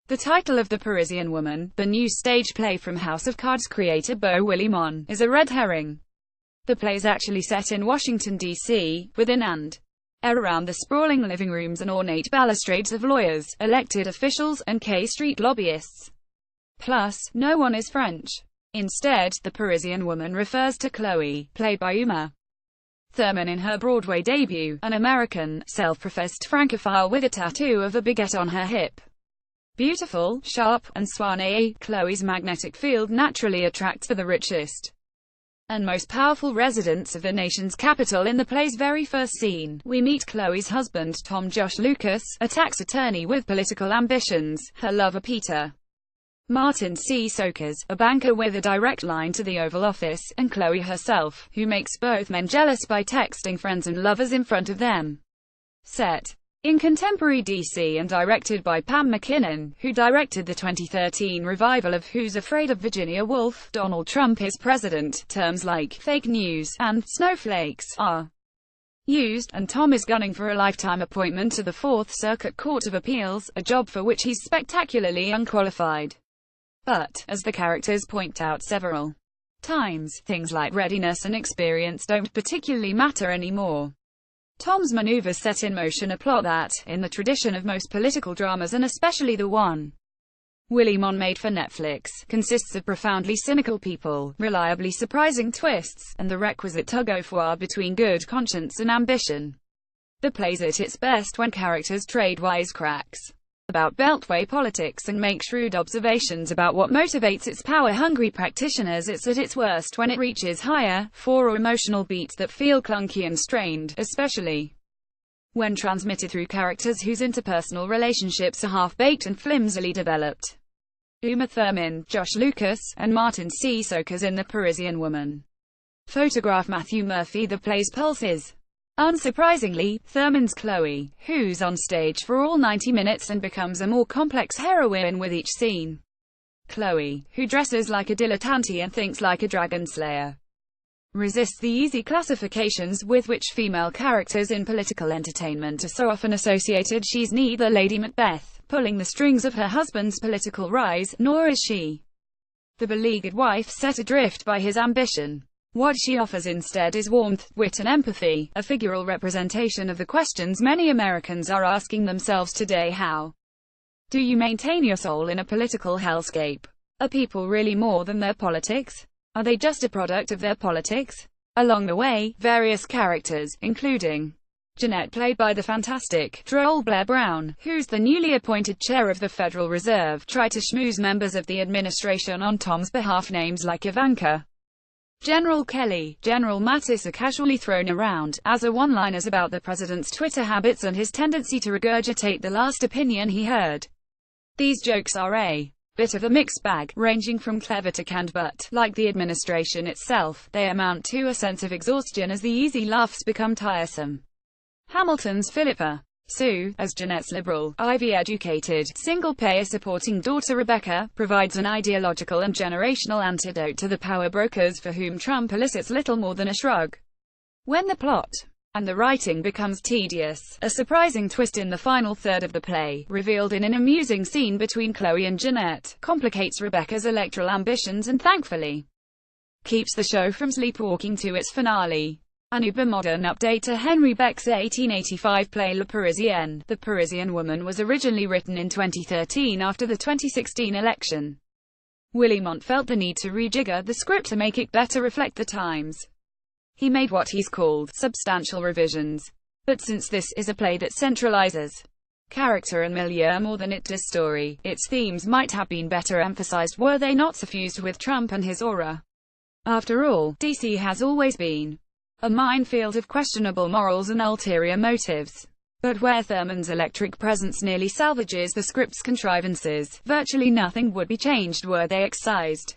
The title of The Parisian Woman, the new stage play from House of Cards creator Beau Willimon, is a red herring. The play is actually set in Washington, D.C., within and around the sprawling living rooms and ornate balustrades of lawyers, elected officials, and Kstreet lobbyists. Plus, no one is French. Instead, the Parisian Woman refers to Chloe, played by Uma Thurman in her Broadway debut, an American, self-professed francophile with a tattoo of a baguette on her hip. Beautiful, sharp, and soignée, Chloe's magnetic field naturally attracts the richest and most powerful residents of the nation's capital. In the play's very first scene, we meet Chloe's husband, Tom Josh Lucas, a tax attorney with political ambitions, her lover Peter Marton Csokas, a banker with a direct line to the Oval Office, and Chloe herself, who makes both men jealous by texting friends and lovers in front of them. Set in contemporary DC and directed by Pam MacKinnon, who directed the 2013 revival of Who's Afraid of Virginia Woolf, Donald Trump is president, terms like fake news and snowflakes are used, and Tom is gunning for a lifetime appointment to the Fourth Circuit Court of Appeals, a job for which he's spectacularly unqualified. But, as the characters point out several times, things like readiness and experience don't particularly matter anymore. Tom's maneuvers set in motion a plot that, in the tradition of most political dramas and especially the one Willimon made for Netflix, consists of profoundly cynical people, reliably surprising twists, and the requisite tug-of-war between good conscience and ambition. The play's at its best when characters trade wisecracks about Beltway politics and make shrewd observations about what motivates its power-hungry practitioners. It's at its worst when it reaches higher, or emotional beats that feel clunky and strained, especially when transmitted through characters whose interpersonal relationships are half-baked and flimsily developed. Uma Thurman, Josh Lucas, and Marton Csokas in The Parisian Woman photograph Matthew Murphy. The play's pulse is, unsurprisingly, Thurman's Chloe, who's on stage for all 90 minutes and becomes a more complex heroine with each scene. Chloe, who dresses like a dilettante and thinks like a dragon slayer, resists the easy classifications with which female characters in political entertainment are so often associated. She's neither Lady Macbeth, pulling the strings of her husband's political rise, nor is she the beleaguered wife set adrift by his ambition. What she offers instead is warmth, wit and empathy, a figural representation of the questions many Americans are asking themselves today. How do you maintain your soul in a political hellscape? Are people really more than their politics? Are they just a product of their politics? Along the way, various characters, including Jeanette, played by the fantastic, droll Blair Brown, who's the newly appointed chair of the Federal Reserve, try to schmooze members of the administration on Tom's behalf. Names like Ivanka, General Kelly, General Mattis are casually thrown around, as are one-liners about the president's Twitter habits and his tendency to regurgitate the last opinion he heard. These jokes are a bit of a mixed bag, ranging from clever to canned, but, like the administration itself, they amount to a sense of exhaustion as the easy laughs become tiresome. Hamilton's Philippa Sue, as Jeanette's liberal, Ivy-educated, single-payer supporting daughter Rebecca, provides an ideological and generational antidote to the power brokers for whom Trump elicits little more than a shrug. When the plot and the writing becomes tedious, a surprising twist in the final third of the play, revealed in an amusing scene between Chloe and Jeanette, complicates Rebecca's electoral ambitions and thankfully keeps the show from sleepwalking to its finale. An uber-modern update to Henry Beck's 1885 play Le Parisien, The Parisian Woman was originally written in 2013 after the 2016 election. Willimon felt the need to rejigger the script to make it better reflect the times. He made what he's called substantial revisions. But since this is a play that centralizes character and milieu more than it does story, its themes might have been better emphasized were they not suffused with Trump and his aura. After all, DC has always been a minefield of questionable morals and ulterior motives. But where Thurman's electric presence nearly salvages the script's contrivances, virtually nothing would be changed were they excised.